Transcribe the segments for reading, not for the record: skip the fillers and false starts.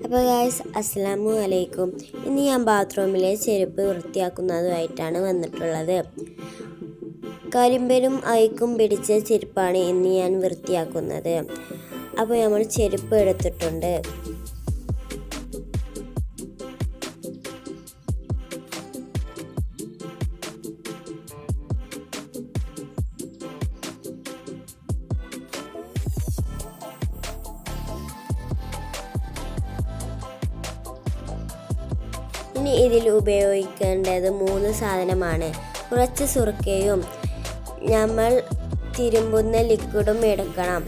അപ്പോൾ ഗൈസ്, അസ്സലാമു അലൈക്കും. ഇന്ന് ഞാൻ ബാത്റൂമിലെ ചെരുപ്പ് വൃത്തിയാക്കുന്നതുമായിട്ടാണ് വന്നിട്ടുള്ളത്. കരിമ്പനും അയക്കും പിടിച്ച ചെരുപ്പാണ് ഇന്ന് ഞാൻ വൃത്തിയാക്കുന്നത്. അപ്പോൾ നമ്മൾ ചെരുപ്പ് എടുത്തിട്ടുണ്ട്. ഇനി ഇതിൽ ഉപയോഗിക്കേണ്ടത് 3 സാധനമാണ്. കുറച്ച് സുർക്കയും നമ്മൾ തിരുമ്പുന്ന ലിക്വിഡും എടുക്കണം.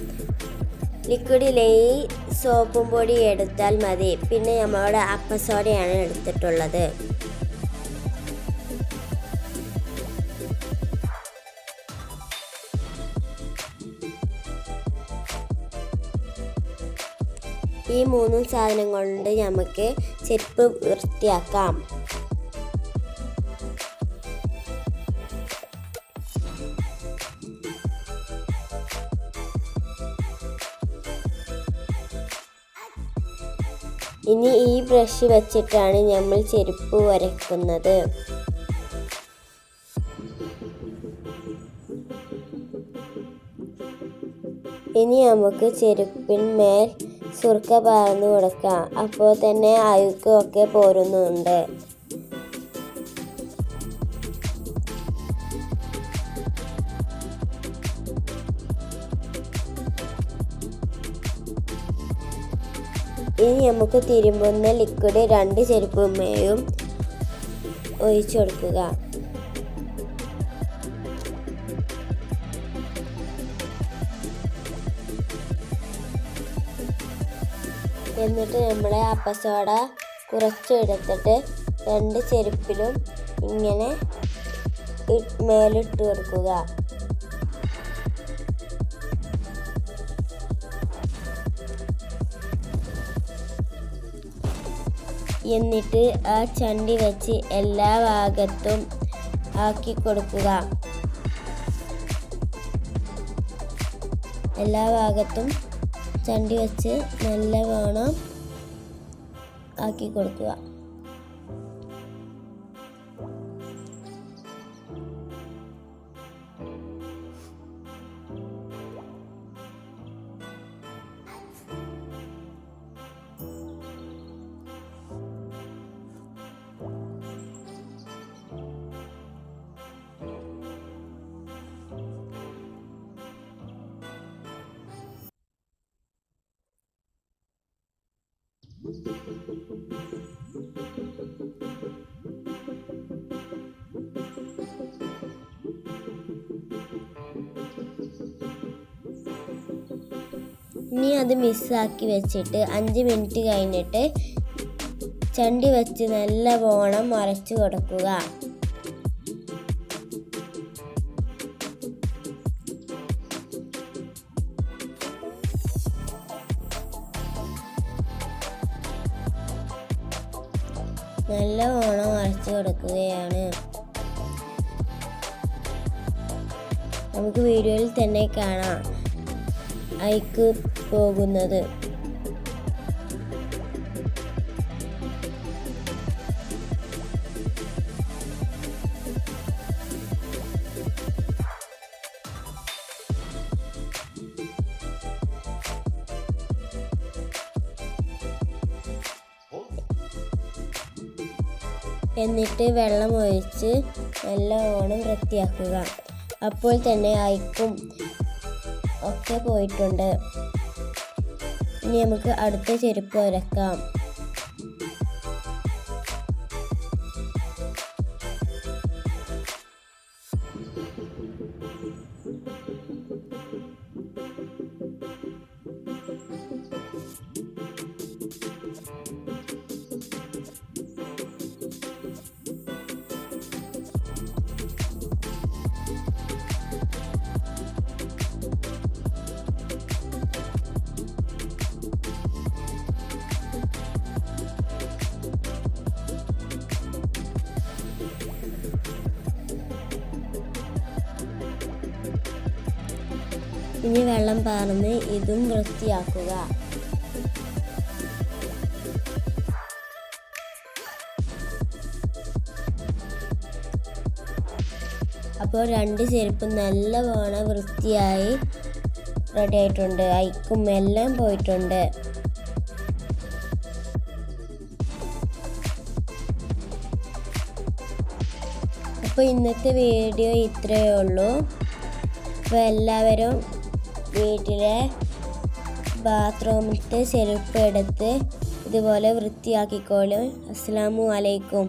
ലിക്വിഡിലേക്ക് സോപ്പും പൊടി എടുത്താൽ മതി. പിന്നെ നമ്മളുടെ അപ്പസോഡയാണ് എടുത്തിട്ടുള്ളത്. ഈ 3 സാധനം കൊണ്ട് നമുക്ക് ചെരുപ്പ് വൃത്തിയാക്കാം. ഇനി ഈ ബ്രഷ് വെച്ചിട്ടാണ് നമ്മൾ ചെരുപ്പ് വരയ്ക്കുന്നത്. ഇനി നമുക്ക് ചെരുപ്പിന്മേൽ സുർക്ക പാർന്നു കൊടുക്കാം. അപ്പോൾ തന്നെ അഴുക്കൊക്കെ പോരുന്നുണ്ട്. ഇനി നമുക്ക് തിരുമ്പുന്ന ലിക്വിഡ് 2 ചെരുപ്പുമേയും ഒഴിച്ചു കൊടുക്കുക. എന്നിട്ട് നമ്മളെ അപ്പസോഡ കുറച്ച് എടുത്തിട്ട് 2 ചെരുപ്പിലും ഇങ്ങനെ മേലിട്ട് കൊടുക്കുക. എന്നിട്ട് ആ ചണ്ടി വെച്ച് എല്ലാ ഭാഗത്തും ആക്കി കൊടുക്കുക. എല്ലാ ഭാഗത്തും ചണ്ടി വെച്ച് നല്ലവണ്ണം ആക്കി കൊടുക്കുക. ഇനി അത് മിക്സാക്കി വെച്ചിട്ട് 5 മിനിറ്റ് കഴിഞ്ഞിട്ട് ചണ്ടി വെച്ച് നല്ലവണ്ണം മറച്ചു കൊടുക്കുക. നല്ലവണ്ണം മറച്ചു കൊടുക്കുകയാണ്. നമുക്ക് വീഡിയോയിൽ തന്നെ കാണാം അയക്ക് പോകുന്നത്. എന്നിട്ട് വെള്ളം ഒഴിച്ച് നല്ലവണ്ണം വൃത്തിയാക്കുക. അപ്പോൾ തന്നെ അയക്കും ഒക്കെ പോയിട്ടുണ്ട്. ഇനി നമുക്ക് അടുത്ത ചെരുപ്പ് വരക്കാം. ഇനി വെള്ളം പാർന്ന് ഇതും വൃത്തിയാക്കുക. അപ്പോൾ 2 ചെരുപ്പ് നല്ലവണ്ണം വൃത്തിയായി റെഡി ആയിട്ടുണ്ട്. അയക്കും എല്ലാം പോയിട്ടുണ്ട്. അപ്പോൾ ഇന്നത്തെ വീഡിയോ ഇത്രയേ ഉള്ളൂ. അപ്പോൾ എല്ലാവരും വീട്ടിലെ ബാത്റൂമിലത്തെ ചെരുപ്പ് എടുത്ത് ഇതുപോലെ വൃത്തിയാക്കിക്കോളും. അസ്സലാമു അലൈക്കും.